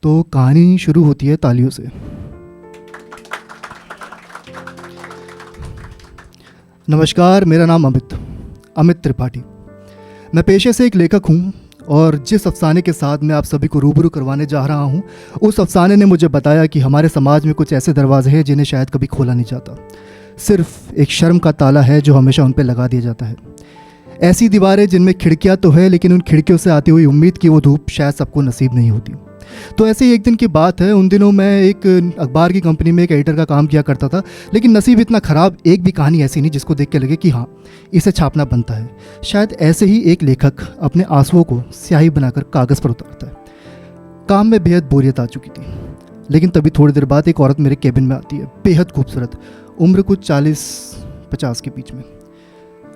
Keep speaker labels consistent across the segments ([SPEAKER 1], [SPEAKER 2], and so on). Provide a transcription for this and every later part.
[SPEAKER 1] तो कहानी शुरू होती है तालियों से। नमस्कार, मेरा नाम अमित त्रिपाठी। मैं पेशे से एक लेखक हूँ और जिस अफसाने के साथ मैं आप सभी को रूबरू करवाने जा रहा हूँ, उस अफसाने ने मुझे बताया कि हमारे समाज में कुछ ऐसे दरवाजे हैं जिन्हें शायद कभी खोला नहीं जाता। सिर्फ एक शर्म का ताला है जो हमेशा उन पर लगा दिया जाता है। ऐसी दीवारें जिनमें खिड़कियाँ तो है, लेकिन उन खिड़कियों से आती हुई उम्मीद की वो धूप शायद सबको नसीब नहीं होती। तो ऐसे ही एक दिन की बात है। उन दिनों मैं एक अखबार की कंपनी में एक एडिटर का काम किया करता था, लेकिन नसीब इतना ख़राब, एक भी कहानी ऐसी नहीं जिसको देख के लगे कि हाँ, इसे छापना बनता है। शायद ऐसे ही एक लेखक अपने आंसुओं को स्याही बनाकर कागज़ पर उतारता है। काम में बेहद बोरियत आ चुकी थी, लेकिन तभी थोड़ी देर बाद एक औरत मेरे केबिन में आती है, बेहद खूबसूरत, उम्र कुछ 40-50 के बीच में।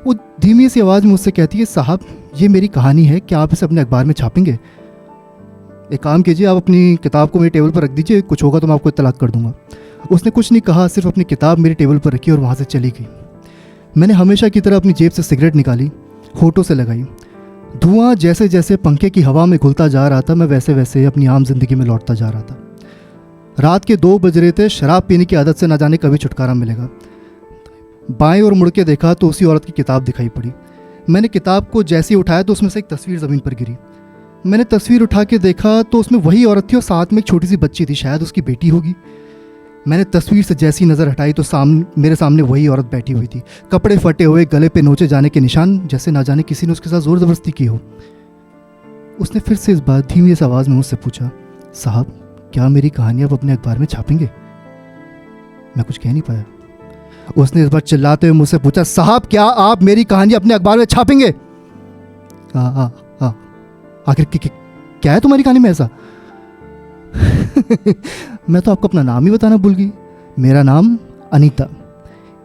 [SPEAKER 1] वो धीमी सी आवाज़ में मुझसे कहती है, साहब ये मेरी कहानी है, क्या आप इसे अपने अखबार में छापेंगे? एक काम कीजिए, आप अपनी किताब को मेरी टेबल पर रख दीजिए, कुछ होगा तो मैं आपको इत्तला कर दूंगा। उसने कुछ नहीं कहा, सिर्फ अपनी किताब मेरी टेबल पर रखी और वहाँ से चली गई। मैंने हमेशा की तरह अपनी जेब से सिगरेट निकाली, होठों से लगाई। धुआं जैसे जैसे पंखे की हवा में घुलता जा रहा था, मैं वैसे वैसे अपनी आम जिंदगी में लौटता जा रहा था। रात के 2 बज रहे थे। शराब पीने की आदत से न जाने कभी छुटकारा मिलेगा। बाएं और मुड़ के देखा तो उसी औरत की किताब दिखाई पड़ी। मैंने किताब को जैसे ही उठाया तो उसमें से एक तस्वीर ज़मीन पर गिरी। मैंने तस्वीर उठा के देखा तो उसमें वही औरत थी और साथ में एक छोटी सी बच्ची थी, शायद उसकी बेटी होगी। मैंने तस्वीर से जैसी नज़र हटाई तो मेरे सामने वही औरत बैठी हुई थी, कपड़े फटे हुए, गले पे नोचे जाने के निशान, जैसे ना जाने किसी ने उसके साथ ज़ोर ज़बरदस्ती की हो। उसने फिर से इस बार धीमी सी आवाज़ में मुझसे पूछा, साहब क्या मेरी कहानी आप अपने अखबार में छापेंगे? मैं कुछ कह नहीं पाया। उसने इस बार चिल्लाते हुए मुझसे पूछा, साहब क्या आप मेरी कहानी अपने अखबार में छापेंगे? आखिर क्या है तुम्हारी कहानी में ऐसा? मैं तो आपको अपना नाम ही बताना भूल गई। मेरा नाम अनीता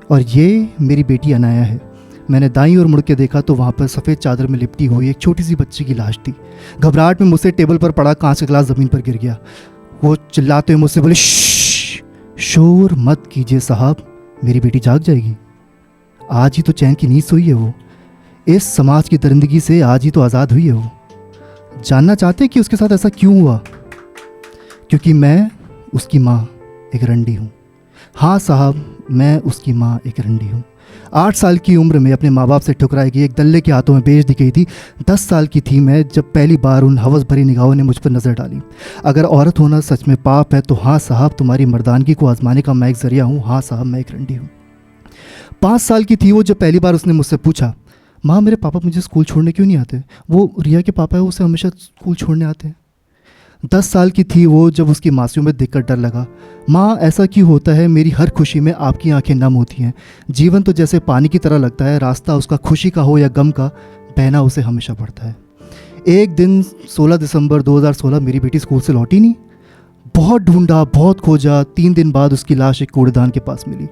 [SPEAKER 1] और ये मेरी बेटी अनाया है। मैंने दाईं ओर मुड़ के देखा तो वहाँ पर सफ़ेद चादर में लिपटी हुई एक छोटी सी बच्ची की लाश थी। घबराहट में मुझसे टेबल पर पड़ा कांच का गिलास ज़मीन पर गिर गया। वो चिल्लाते हुए मुझसे बोले, शोर मत कीजिए साहब, मेरी बेटी जाग जाएगी। आज ही तो चैन की नींद सोई है वो। इस समाज की दरिंदगी से आज ही तो आज़ाद हुई है वो। जानना चाहते कि उसके साथ ऐसा क्यों हुआ? क्योंकि मैं उसकी माँ एक रंडी हूँ। हाँ साहब, मैं उसकी माँ एक रंडी हूँ। 8 साल की उम्र में अपने माँ बाप से ठुकराई गई, एक दल्ले के हाथों में बेच दी गई थी। 10 साल की थी मैं जब पहली बार उन हवस भरी निगाहों ने मुझ पर नज़र डाली। अगर औरत होना सच में पाप है तो हाँ साहब, तुम्हारी मर्दानगी को आजमाने का मैं एक ज़रिया हूँ। हाँ साहब, मैं एक रंडी हूँ। 5 साल की थी वो जब पहली बार उसने मुझसे पूछा, माँ मेरे पापा मुझे स्कूल छोड़ने क्यों नहीं आते? वो रिया के पापा है, उसे हमेशा स्कूल छोड़ने आते हैं। 10 साल की थी वो जब उसकी मासियों में देखकर डर लगा, माँ ऐसा क्यों होता है, मेरी हर खुशी में आपकी आंखें नम होती हैं। जीवन तो जैसे पानी की तरह लगता है, रास्ता उसका खुशी का हो या गम का, बहना उसे हमेशा पड़ता है। एक दिन 16 दिसंबर 2016 मेरी बेटी स्कूल से लौटी नहीं। बहुत ढूंढा, बहुत खोजा। 3 दिन बाद उसकी लाश एक कूड़ेदान के पास मिली।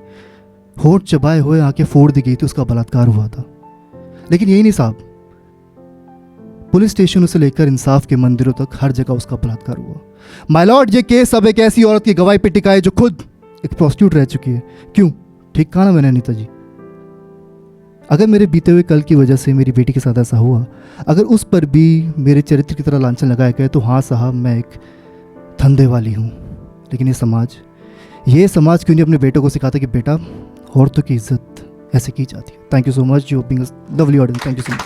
[SPEAKER 1] होठ चबाए हुए आंखें फोड़ दी गई थी, उसका बलात्कार हुआ था। लेकिन यही नहीं साहब, पुलिस स्टेशनों से लेकर इंसाफ के मंदिरों तक हर जगह उसका बलात्कार हुआ। माय लॉर्ड, ये केस अब एक ऐसी औरत की गवाही पे टिका है जो खुद एक प्रोस्टिट्यूट रह चुकी है। क्यों? ठीक कहा ना मैंने अनीता जी? अगर मेरे बीते हुए कल की वजह से मेरी बेटी के साथ ऐसा हुआ, अगर उस पर भी मेरे चरित्र की तरह लांछन लगाया गया, तो हाँ साहब, मैं एक धंधे वाली हूँ। लेकिन ये समाज क्यों नहीं अपने बेटों को सिखाता कि बेटा, औरतों की इज्जत ऐसे की जाती है। Thank you so much, you being a lovely audience. Thank you so much.